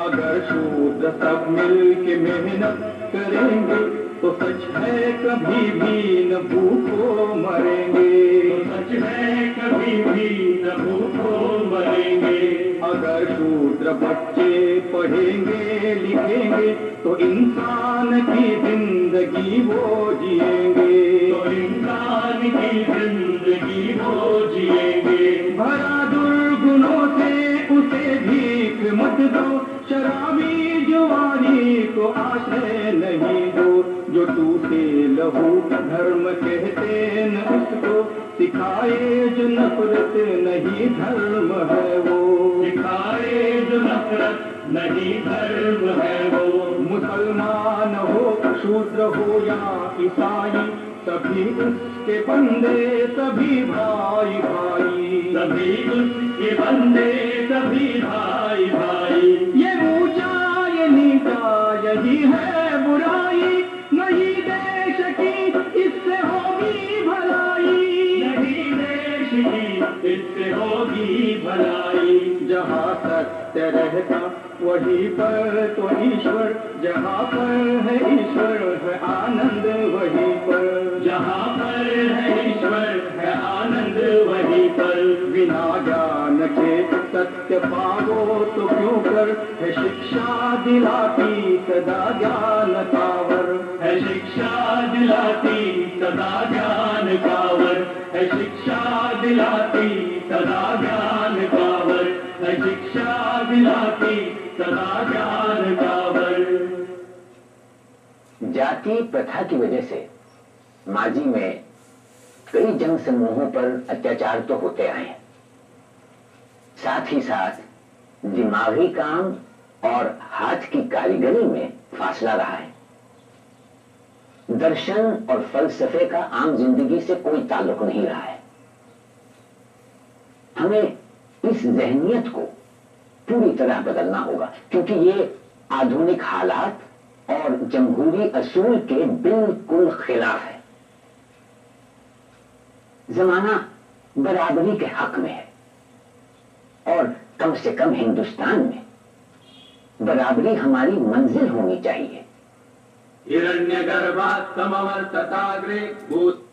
अगर शूद्र सब मिल के मेहनत करेंगे तो सच है कभी भी न भूखों मरेंगे, तो सच है कभी भी न भूखों मरेंगे। अगर शूद्र बच्चे पढ़ेंगे लिखेंगे तो इंसान की जिंदगी वो जिएंगे, तो इंसान की जिंदगी वो जिएंगे। भरा दुर्गुणों से उसे भीख मत दो, शराबी जुआरी को आश्रय नहीं दो। जो टूटे लहू धर्म कहते न उसको, सिखाए जो नफरत नहीं धर्म है वो, सिखाए जो नफरत नहीं धर्म है वो। मुसलमान हो शूद्र हो या ईसाई, सभी उसके बंदे सभी भाई भाई, सभी उसके बंदे सभी भाई भाई। ये ऊंचा ये नीचा यही है बुराई, नहीं देश की इससे होगी भलाई, नहीं देश की इससे होगी भलाई। जहाँ सत्य रहता वहीं पर तो ईश्वर, जहाँ पर है ईश्वर है आनंद वहीं पर, जहाँ पर है ईश्वर है आनंद वहीं पर। बिना ज्ञान के सत्य पावो तो क्यों कर, है शिक्षा दिलाती सदा ज्ञान कावर, है शिक्षा दिलाती सदा ज्ञान कावर, है शिक्षा दिलाती सदा ज्ञान कावर, है शिक्षा दिलाती सदा ज्ञान कावर। जाति प्रथा की वजह से माजी में कई जन समूहों पर अत्याचार तो होते आए, साथ ही साथ दिमागी काम और हाथ की कारीगरी में फासला रहा है। दर्शन और फलसफे का आम जिंदगी से कोई ताल्लुक नहीं रहा है। हमें इस जहनियत को पूरी तरह बदलना होगा, क्योंकि ये आधुनिक हालात और जमहूरी असूल के बिल्कुल खिलाफ है। जमाना बराबरी के हक में है, और कम से कम हिंदुस्तान में बराबरी हमारी मंजिल होनी चाहिए। हिरण्यगर्भात् समवर्तताग्रे भूत